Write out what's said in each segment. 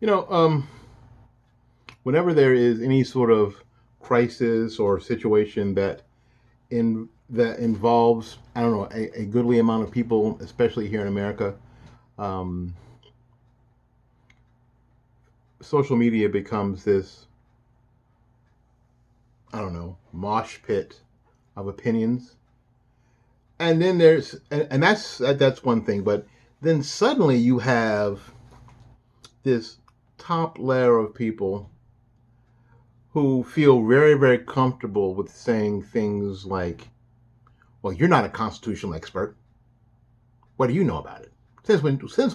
You know, whenever there is any sort of crisis or situation that involves, I don't know, a goodly amount of people, especially here in America, um, social media becomes this, I don't know, mosh pit of opinions. And then and that's one thing, but then suddenly you have this top layer of people who feel very, very comfortable with saying things like, well, you're not a constitutional expert. What do you know about it? Since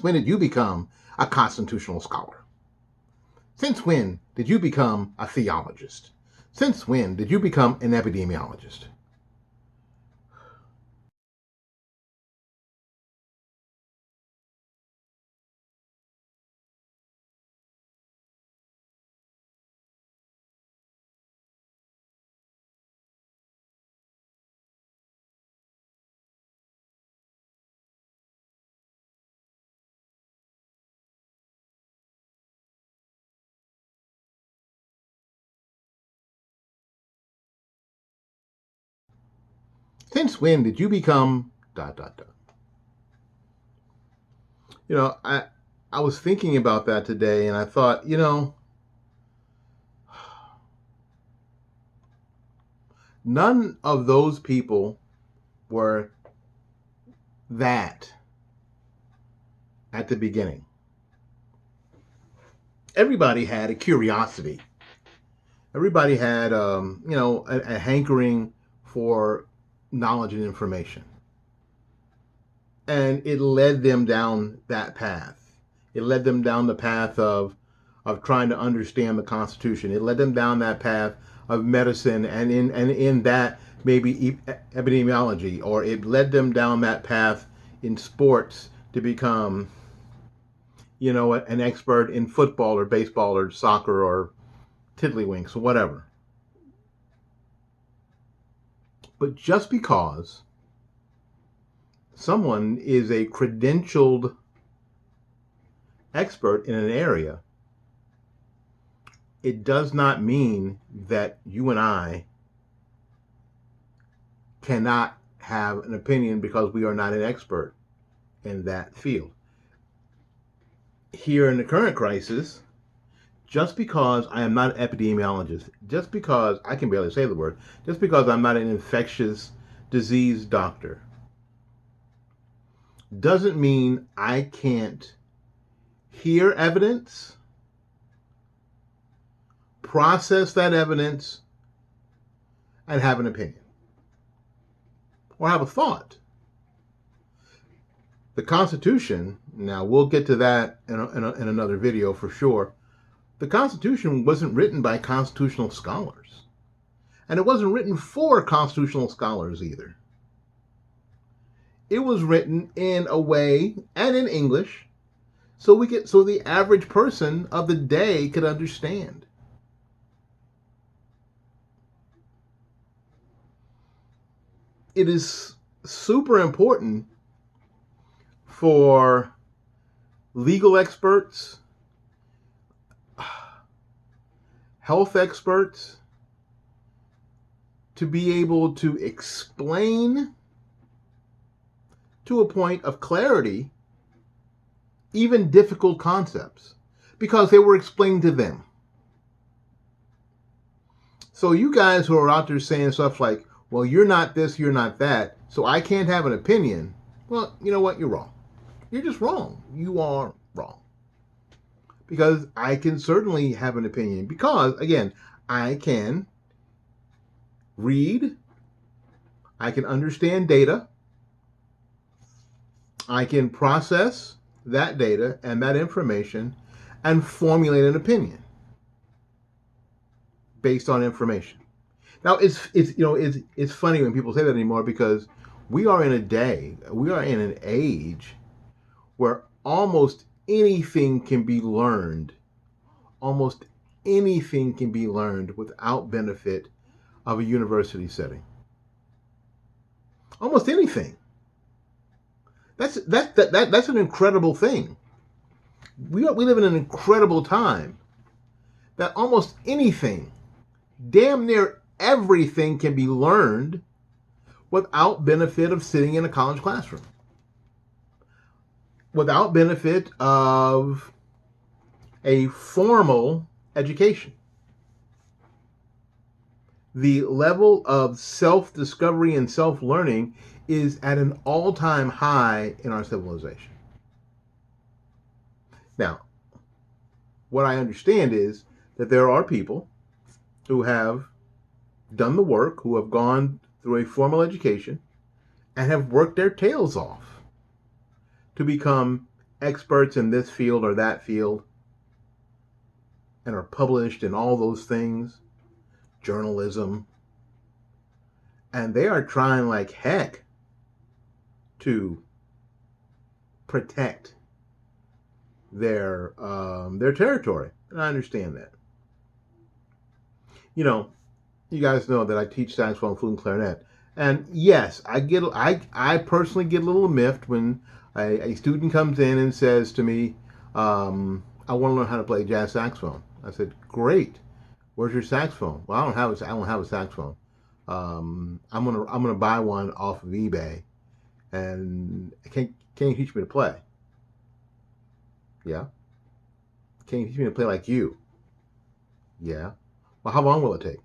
when did you become a constitutional scholar? Since when did you become a theologist? Since when did you become an epidemiologist? Since when did you become dot dot dot? You know, I was thinking about that today and I thought, none of those people were that at the beginning. Everybody had a curiosity. Everybody had, a hankering for knowledge and information. And it led them down that path. It led them down the path of trying to understand the Constitution. It led them down that path of medicine, and in that maybe epidemiology, or it led them down that path in sports to become, an expert in football or baseball or soccer or tiddlywinks or whatever. But just because someone is a credentialed expert in an area, it does not mean that you and I cannot have an opinion because we are not an expert in that field. Here in the current crisis, just because I am not an epidemiologist, just because I can barely say the word, just because I'm not an infectious disease doctor, doesn't mean I can't hear evidence, process that evidence, and have an opinion or have a thought. The Constitution, now we'll get to that in another video for sure. The Constitution wasn't written by constitutional scholars, and it wasn't written for constitutional scholars either. It was written in a way and in English so the average person of the day could understand. It is super important for legal experts, health experts, to be able to explain to a point of clarity even difficult concepts because they were explained to them. So you guys who are out there saying stuff like, well, you're not this, you're not that, so I can't have an opinion. Well, you know what? You're wrong. You're just wrong. You are wrong. Because I can certainly have an opinion because, again, I can read, I can understand data, I can process that data and that information and formulate an opinion based on information. Now it's funny when people say that anymore because we are in an age where almost anything can be learned without benefit of a university setting. Almost anything. That's an incredible thing. We live in an incredible time that almost anything, damn near everything, can be learned without benefit of sitting in a college classroom, without benefit of a formal education. The level of self-discovery and self-learning is at an all-time high in our civilization. Now, what I understand is that there are people who have done the work, who have gone through a formal education and have worked their tails off to become experts in this field or that field and are published in all those things, journalism, and they are trying like heck to protect their territory, and I understand that. You know, you guys know that I teach saxophone, flute, and clarinet, and yes, I personally get a little miffed when a student comes in and says to me, "I want to learn how to play jazz saxophone." I said, "Great. Where's your saxophone?" "Well, I don't have a saxophone. I'm gonna buy one off of eBay, and can you teach me to play?" "Yeah." "Can you teach me to play like you?" "Yeah." "Well, how long will it take?"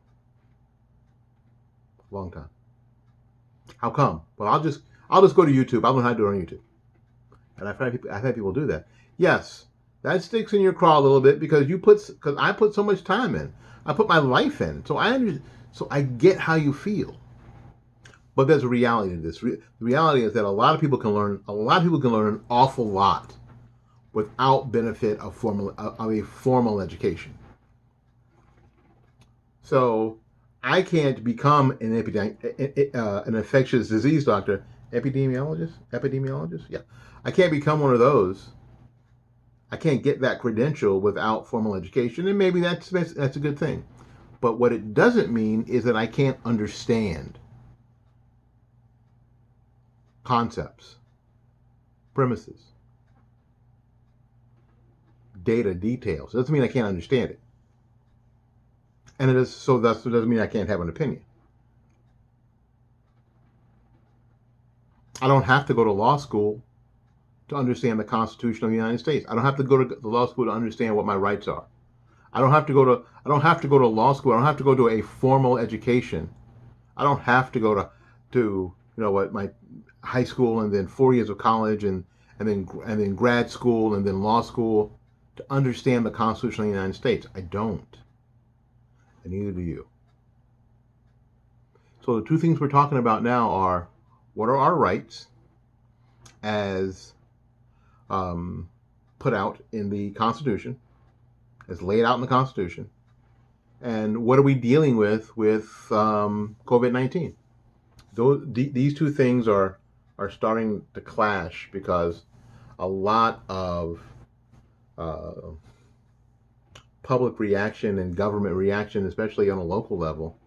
"A long time." "How come?" "Well, I'll just go to YouTube. I'll learn how to do it on YouTube." And I've had people do that. Yes, that sticks in your craw a little bit because I put so much time in. I put my life in. So I get how you feel. But there's a reality to this. The reality is that a lot of people can learn an awful lot without benefit of a formal education. So I can't become an infectious disease doctor, epidemiologist. Yeah, I can't become one of those. I can't get that credential without formal education, and maybe that's a good thing. But what it doesn't mean is that I can't understand concepts, premises, data, details. It doesn't mean I can't understand it. And it doesn't mean I can't have an opinion. I don't have to go to law school to understand the Constitution of the United States. I don't have to go to the law school to understand what my rights are. I don't have to go to law school. I don't have to go to a formal education. I don't have to go to my high school and then 4 years of college and then grad school and then law school to understand the Constitution of the United States. I don't. And neither do you. So the two things we're talking about now are, what are our rights as put out in the Constitution, as laid out in the Constitution, and what are we dealing with COVID-19? These two things are starting to clash because a lot of public reaction and government reaction, especially on a local level,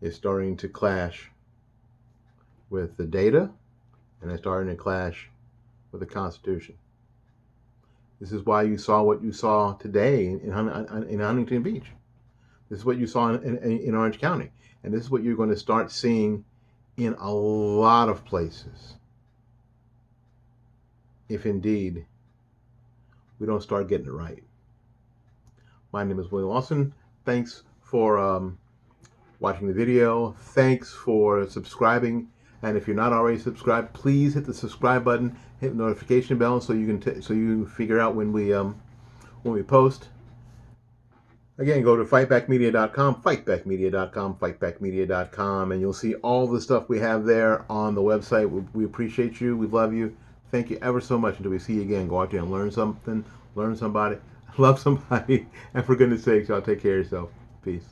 is starting to clash with the data, and it's starting to clash with the Constitution. This is why you saw what you saw today in Huntington Beach. This is what you saw in Orange County. And this is what you're going to start seeing in a lot of places, if indeed we don't start getting it right. My name is William Lawson. Thanks for watching the video. Thanks for subscribing. And if you're not already subscribed, please hit the subscribe button, hit the notification bell, so you can figure out when we post. Again, go to fightbackmedia.com, fightbackmedia.com, and you'll see all the stuff we have there on the website. We appreciate you. We love you. Thank you ever so much. Until we see you again, go out there and learn something, learn somebody, love somebody, and for goodness sakes, y'all take care of yourself. Peace.